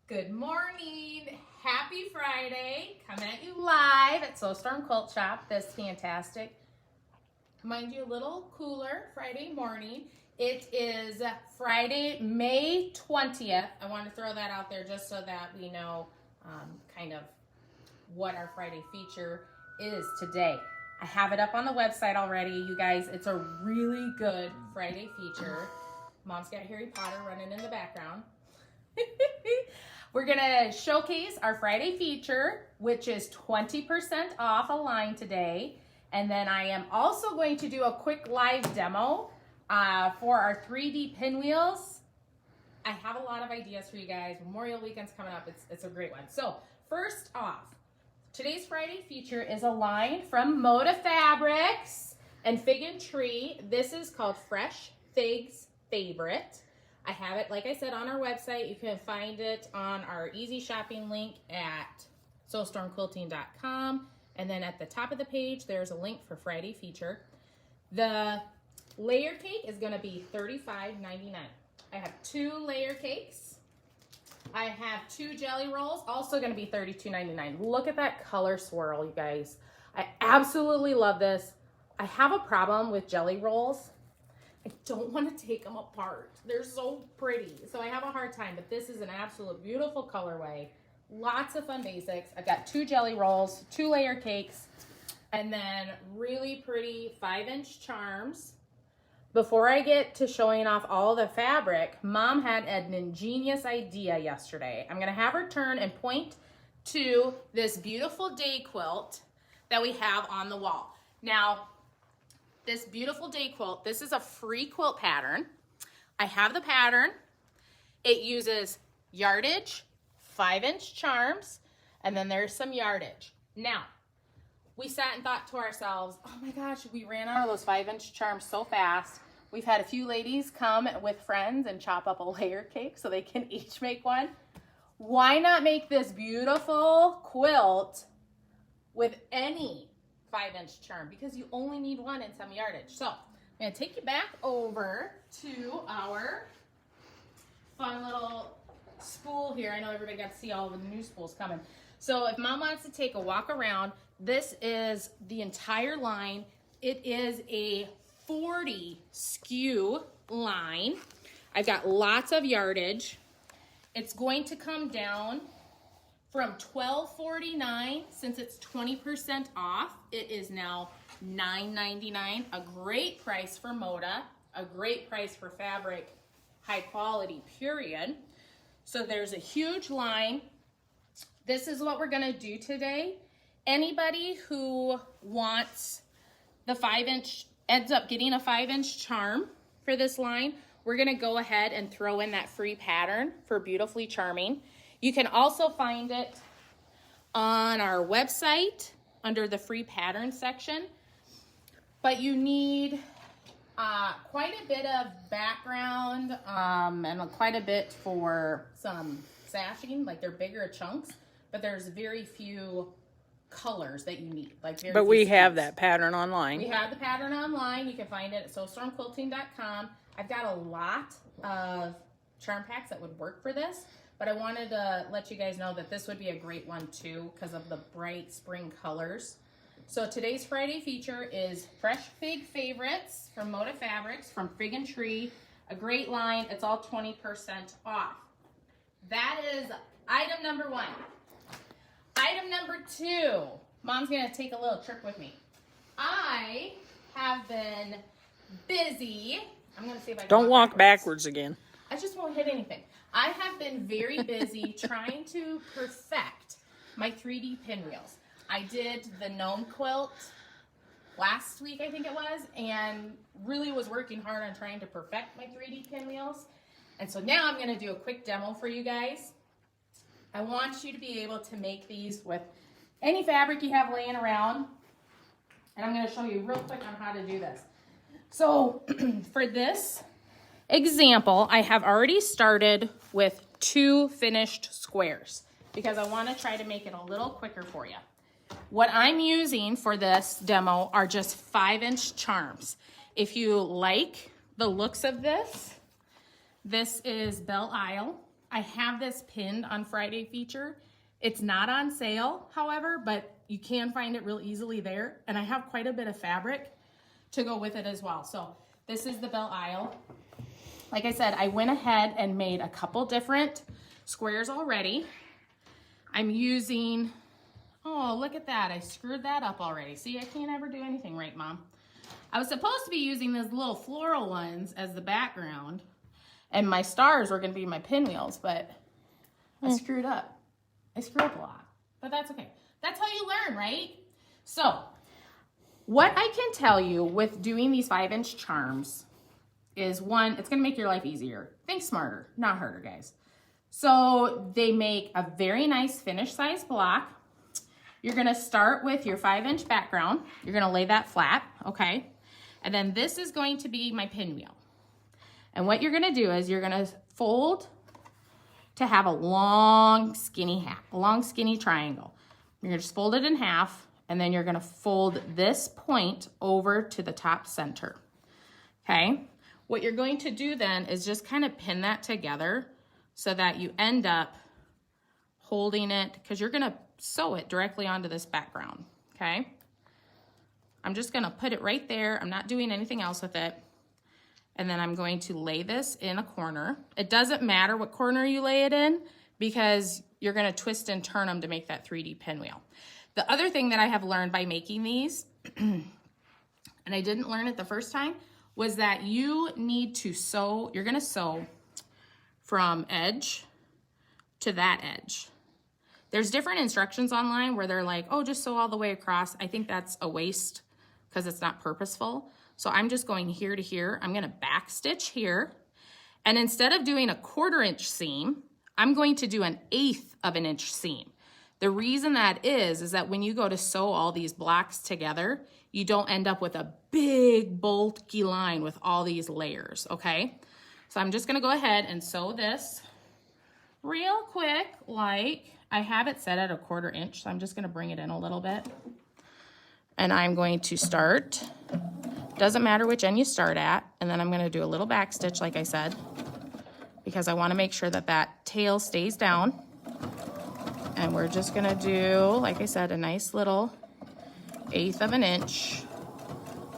Good morning. Happy Friday. Coming at you live at Snowstorm Quilt Shop this fantastic, mind you, a little cooler Friday morning. It is Friday, May 20th. I want to throw that out there just so that we know kind of what our Friday feature is today. I have it up on the website already, you guys. It's a really good Friday feature. Mom's got Harry Potter running in the background. We're gonna showcase our Friday feature, which is 20% off a line today. And then I am also going to do a quick live demo for our 3D pinwheels. I have a lot of ideas for you guys. Memorial Weekend's coming up. It's a great one. So first off, today's Friday feature is a line from Moda Fabrics and Fig and Tree. This is called Fresh Fig's Favorite. I have it, like I said, on our website. You can find it on our easy shopping link at soulstormquilting.com. And then at the top of the page, there's a link for Friday feature. The layer cake is going to be $35.99. I have 2 layer cakes. I have 2 jelly rolls, also going to be $32.99. Look at that color swirl, you guys. I absolutely love this. I have a problem with jelly rolls. I don't want to take them apart. They're so pretty. So I have a hard time, but this is an absolute beautiful colorway. Lots of fun basics. I've got 2 jelly rolls, 2 layer cakes, and then really pretty 5-inch charms. Before I get to showing off all the fabric, Mom had an ingenious idea yesterday. I'm going to have her turn and point to this beautiful day quilt that we have on the wall. Now, this beautiful day quilt, this is a free quilt pattern. I have the pattern. It uses yardage, 5-inch charms, and then there's some yardage. Now, we sat and thought to ourselves, oh my gosh, we ran out of those 5-inch charms so fast. We've had a few ladies come with friends and chop up a layer cake so they can each make one. Why not make this beautiful quilt with any 5-inch charm, because you only need one and some yardage. So I'm going to take you back over to our fun little spool here. I know everybody got to see all the new spools coming. So if Mom wants to take a walk around, this is the entire line. It is a 40 SKU line. I've got lots of yardage. It's going to come down from $12.49, since it's 20% off, it is now $9.99. A great price for Moda, a great price for fabric, high quality, period. So there's a huge line. This is what we're gonna do today. Anybody who wants the 5-inch, ends up getting a 5-inch charm for this line, we're gonna go ahead and throw in that free pattern for Beautifully Charming. You can also find it on our website under the free pattern section, but you need quite a bit of background and quite a bit for some sashing, like they're bigger chunks, but there's very few colors that you need. But we have that pattern online. We have the pattern online. You can find it at soulstormquilting.com. I've got a lot of charm packs that would work for this, but I wanted to let you guys know that this would be a great one too because of the bright spring colors. So today's Friday feature is Fresh Fig Favorites from Moda Fabrics from Fig and Tree. A great line. It's all 20% off. That is item number 1. Item number 2. Mom's going to take a little trip with me. I have been busy. I'm going to see if I can Don't walk backwards again. I just won't hit anything. I have been very busy trying to perfect my 3D pinwheels. I did the gnome quilt last week, I think it was, and really was working hard on trying to perfect my 3D pinwheels. And so now I'm going to do a quick demo for you guys. I want you to be able to make these with any fabric you have laying around. And I'm going to show you real quick on how to do this. So for this example, I have already started with 2 finished squares because I want to try to make it a little quicker for you. What I'm using for this demo are just 5-inch charms. If you like the looks of this, this is Belle Isle I have this pinned on Friday feature. It's not on sale, however, but you can find it real easily there. And I have quite a bit of fabric to go with it as well. So this is the bell aisle. Like I said, I went ahead and made a couple different squares already. I'm using, oh, look at that. I screwed that up already. See, I can't ever do anything right, Mom. I was supposed to be using those little floral ones as the background, and my stars were going to be my pinwheels, but I screwed up. I screwed up a lot, but that's okay. That's how you learn, right? So what I can tell you with doing these 5-inch charms is, one, it's going to make your life easier. Think smarter, not harder, guys. So they make a very nice finished size block. You're going to start with your 5-inch background. You're going to lay that flat, okay? And then this is going to be my pinwheel. And what you're going to do is you're going to fold to have a long, skinny hat, a long, skinny triangle. You're going to just fold it in half, and then you're going to fold this point over to the top center, okay? What you're going to do then is just kind of pin that together so that you end up holding it, because you're going to sew it directly onto this background, okay? I'm just going to put it right there. I'm not doing anything else with it. And then I'm going to lay this in a corner. It doesn't matter what corner you lay it in, because you're going to twist and turn them to make that 3D pinwheel. The other thing that I have learned by making these, and I didn't learn it the first time, was that you need to sew, you're going to sew from edge to that edge. There's different instructions online where they're like, oh, just sew all the way across. I think that's a waste because it's not purposeful. So I'm just going here to here. I'm going to back stitch here. And instead of doing a 1/4 inch seam, I'm going to do an 1/8 of an inch seam. The reason that is that when you go to sew all these blocks together, you don't end up with a big bulky line with all these layers, okay? So I'm just gonna go ahead and sew this real quick, like I have it set at a 1/4 inch, so I'm just gonna bring it in a little bit. And I'm going to start, doesn't matter which end you start at, and then I'm gonna do a little back stitch, like I said, because I wanna make sure that that tail stays down. And we're just gonna do, like I said, a nice little 1/8 of an inch,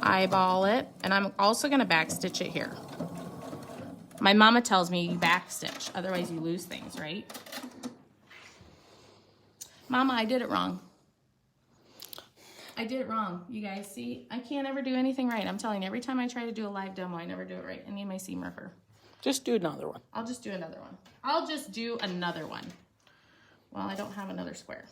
eyeball it, and I'm also gonna back stitch it here. My mama tells me you back stitch, otherwise you lose things, right? Mama, I did it wrong. I did it wrong, you guys. See, I can't ever do anything right. I'm telling you, every time I try to do a live demo, I never do it right. I need my seam ripper. Just do another one. I'll just do another one. I'll just do another one. Well, I don't have another square.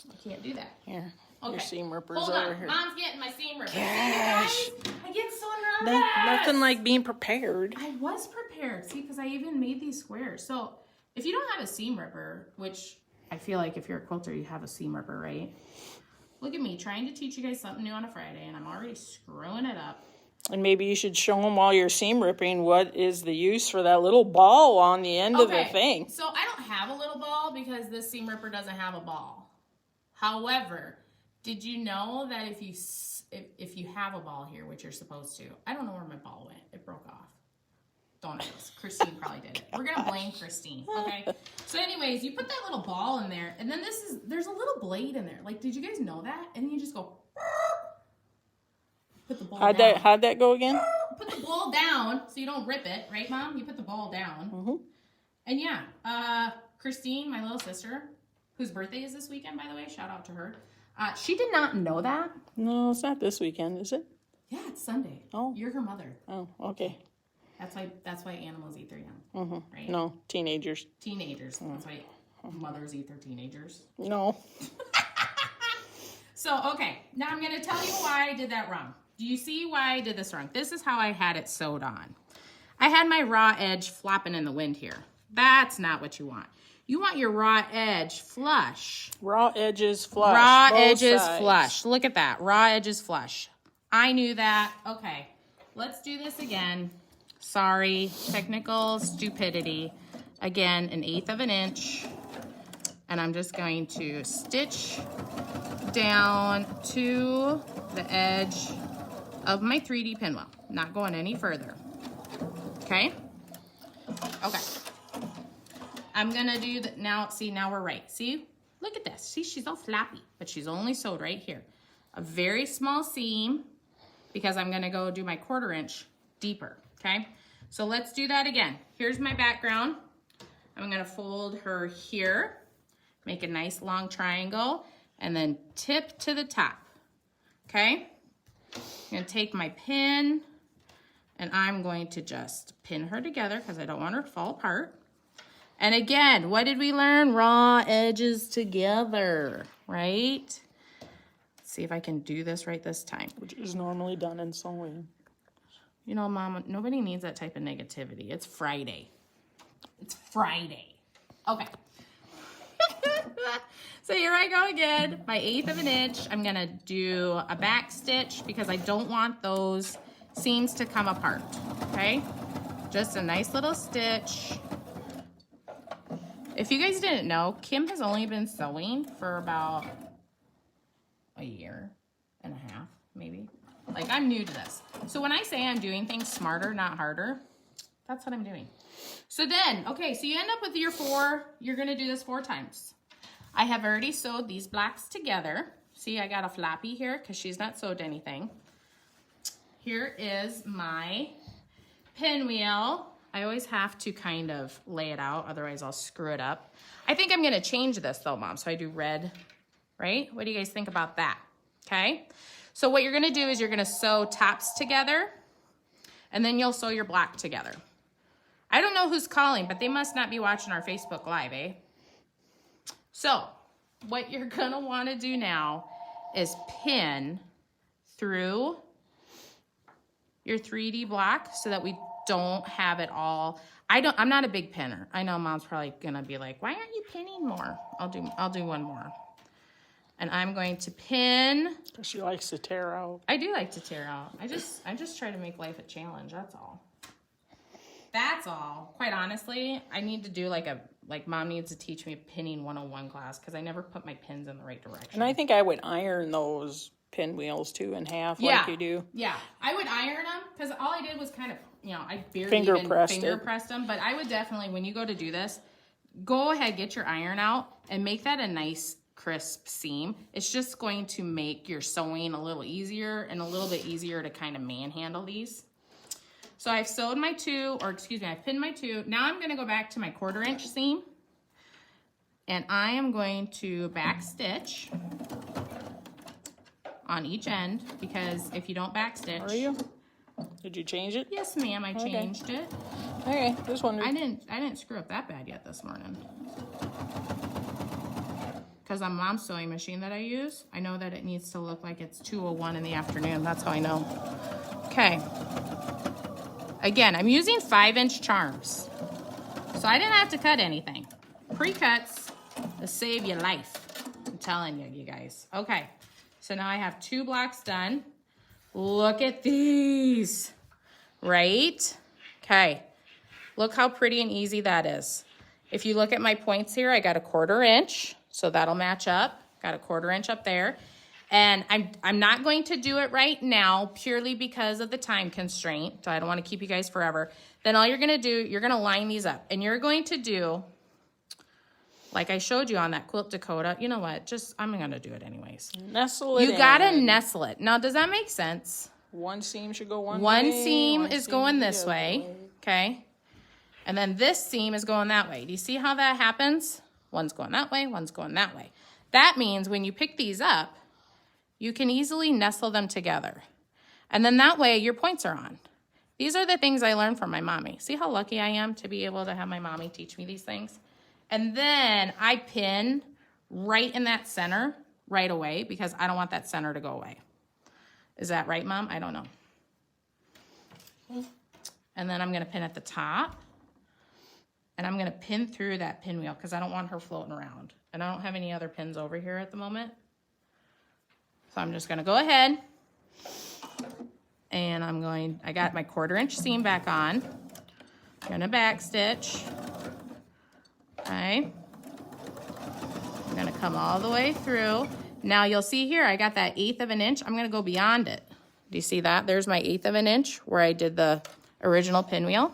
I can't do that. Here, Okay. your seam ripper's Hold over on. here. Mom's getting my seam ripper. Gosh. I get so nervous. Nothing like being prepared. I was prepared. See, because I even made these squares. So if you don't have a seam ripper, which I feel like if you're a quilter, you have a seam ripper, right? Look at me trying to teach you guys something new on a Friday, and I'm already screwing it up. And maybe you should show them while you're seam ripping what is the use for that little ball on the end of the thing. So I don't have a little ball because this seam ripper doesn't have a ball. However, did you know that if you have a ball here, which you're supposed to, I don't know where my ball went. It broke off. Don't ask. Christine probably did it. We're gonna blame Christine. Okay. So, anyways, you put that little ball in there, and then there's a little blade in there. Like, did you guys know that? And you just go. Put the ball down. How'd that go again? Put the ball down so you don't rip it, right, Mom? You put the ball down. Mm-hmm. And yeah, Christine, my little sister, whose birthday is this weekend, by the way, shout out to her. She did not know that. No, it's not this weekend, is it? Yeah, it's Sunday. Oh. You're her mother. Oh, okay. That's why animals eat their young, Mm-hmm. right? No, teenagers. Teenagers. That's why mothers eat their teenagers. No. So, okay, now I'm going to tell you why I did that wrong. Do you see why I did this wrong? This is how I had it sewed on. I had my raw edge flopping in the wind here. That's not what you want. You want your raw edge flush. Raw edges flush. Raw both edges sides. flush. Look at that. Raw edges flush. I knew that. Okay, let's do this again. Sorry, technical stupidity. Again, an 1/8 of an inch. And I'm just going to stitch down to the edge of my 3D pinwheel. Not going any further. Okay? Okay. I'm gonna do the, now we're right. See, look at this. See, she's all flappy, but she's only sewed right here. A very small seam because I'm gonna go do my 1/4 inch deeper, okay? So let's do that again. Here's my background. I'm gonna fold her here, make a nice long triangle, and then tip to the top, okay? I'm gonna take my pin, and I'm going to just pin her together because I don't want her to fall apart. And again, what did we learn? Raw edges together, right? Let's see if I can do this right this time. Which is normally done in sewing. You know, Mom, nobody needs that type of negativity. It's Friday. It's Friday. Okay. So here I go again. My 1/8 of an inch. I'm going to do a back stitch because I don't want those seams to come apart. Okay? Just a nice little stitch. If you guys didn't know, Kim has only been sewing for about a year and a half, maybe. Like, I'm new to this. So when I say I'm doing things smarter, not harder, that's what I'm doing. So then, okay, so you end up with your 4, you're gonna do this 4 times. I have already sewed these blacks together. See, I got a flappy here because she's not sewed anything. Here is my pinwheel. I always have to kind of lay it out, otherwise I'll screw it up. I think I'm gonna change this though, Mom, so I do red, right? What do you guys think about that? Okay, so what you're gonna do is you're gonna sew tops together, and then you'll sew your black together. I don't know who's calling, but they must not be watching our Facebook Live, eh? So what you're gonna wanna do now is pin through your 3D block so that we don't have it all. I'm not a big pinner. I know Mom's probably gonna be like, why aren't you pinning more? I'll do one more. And I'm going to pin. She likes to tear out. I do like to tear out. I just try to make life a challenge, that's all. That's all. Quite honestly, I need to do like Mom needs to teach me a pinning 101 class because I never put my pins in the right direction. And I think I would iron those pinwheels too in half like you do. Yeah, I would iron them because all I did was kind of, I barely finger even pressed them. But I would definitely, when you go to do this, go ahead, get your iron out and make that a nice crisp seam. It's just going to make your sewing a little easier and a little bit easier to kind of manhandle these. So I've sewed my 2, or excuse me, I've pinned my 2. Now I'm gonna go back to my 1/4 inch seam and I am going to back stitch on each end because if you don't back stitch. Are you? Did you change it? Yes, ma'am, I changed it. Okay, just wondering. I didn't screw up that bad yet this morning. Because on Mom's sewing machine that I use, I know that it needs to look like it's 2:01 in the afternoon. That's how I know. Okay. Again, I'm using 5-inch charms. So I didn't have to cut anything. Pre-cuts to save your life. I'm telling you, you guys. Okay. So now I have 2 blocks done. Look at these, right? Okay, look how pretty and easy that is. If you look at my points here, I got a 1/4 inch, so that'll match up. Got a 1/4 inch up there. And I'm not going to do it right now purely because of the time constraint, so I don't want to keep you guys forever. Then all you're gonna do, you're gonna line these up, and you're going to do, like I showed you on that Quilt Dakota, you know what, I'm gonna do it anyways. Nestle it in. You gotta nestle it. Now, does that make sense? One seam should go one way. One seam is going this way, okay? And then this seam is going that way. Do you see how that happens? One's going that way, one's going that way. That means when you pick these up, you can easily nestle them together. And then that way your points are on. These are the things I learned from my mommy. See how lucky I am to be able to have my mommy teach me these things? And then I pin right in that center right away because I don't want that center to go away. Is that right, Mom? I don't know. And then I'm gonna pin at the top. And I'm gonna pin through that pinwheel because I don't want her floating around. And I don't have any other pins over here at the moment. So I'm just gonna go ahead and I got my 1/4 inch seam back on. I'm gonna back stitch. Okay. I'm gonna come all the way through. Now you'll see here, I got that 1/8 of an inch. I'm gonna go beyond it. Do you see that? There's my 1/8 of an inch where I did the original pinwheel.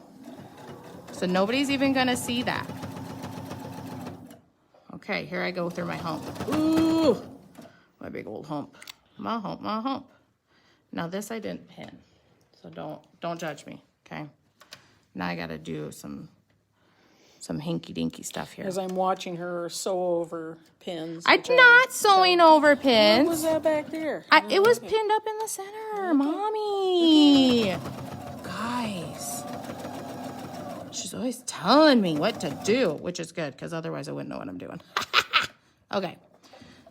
So nobody's even gonna see that. Okay, here I go through my hump. Ooh, my big old hump. My hump, my hump. Now this I didn't pin, so don't judge me, okay? Now I gotta do some hinky-dinky stuff here. As I'm watching her sew over pins. I'm not sewing over pins. What was that back there? It was pinned up in the center, Mommy. Guys, she's always telling me what to do, which is good, because otherwise I wouldn't know what I'm doing. Okay,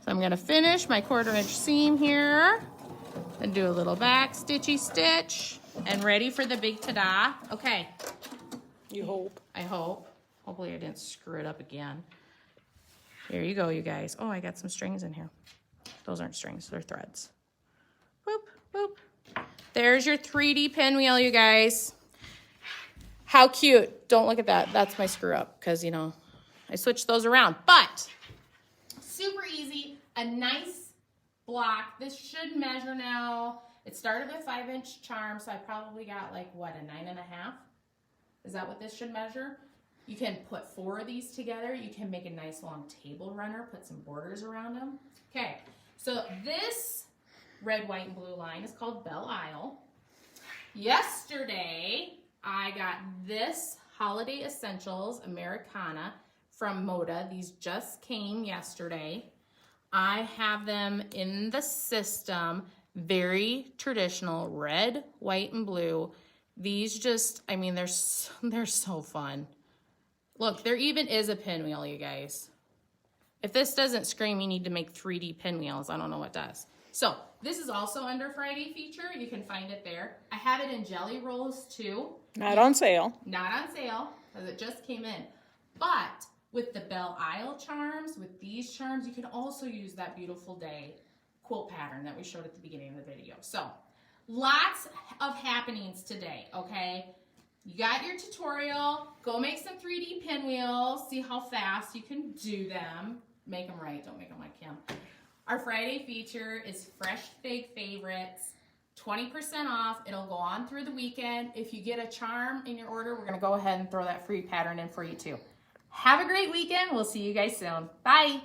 so I'm gonna finish my 1/4 inch seam here and do a little back stitchy stitch and ready for the big ta-da. Okay. You hope. I hope. Hopefully I didn't screw it up again. Here you go, you guys. Oh, I got some strings in here. Those aren't strings, they're threads. Boop, boop. There's your 3D pinwheel, you guys. How cute. Don't look at that. That's my screw up because, you know, I switched those around. But super easy. A nice block. This should measure now. It started with 5-inch charm, so I probably got like, what, a 9.5? Is that what this should measure? You can put 4 of these together. You can make a nice long table runner, put some borders around them. Okay, so this red, white, and blue line is called Belle Isle. Yesterday, I got this Holiday Essentials Americana from Moda. These just came yesterday. I have them in the system. Very traditional, red, white, and blue. These just, I mean, they're so fun. Look, there even is a pinwheel, you guys. If this doesn't scream, you need to make 3D pinwheels. I don't know what does. So this is also under Friday feature. You can find it there. I have it in jelly rolls too. Not on sale. Not on sale, because it just came in. But with the Belle Isle charms, with these charms, you can also use that beautiful day quilt pattern that we showed at the beginning of the video. So lots of happenings today, okay? You got your tutorial. Go make some 3D pinwheels. See how fast you can do them. Make them right. Don't make them like him. Our Friday feature is Fresh Fake Favorites. 20% off. It'll go on through the weekend. If you get a charm in your order, we're going to go ahead and throw that free pattern in for you too. Have a great weekend. We'll see you guys soon. Bye.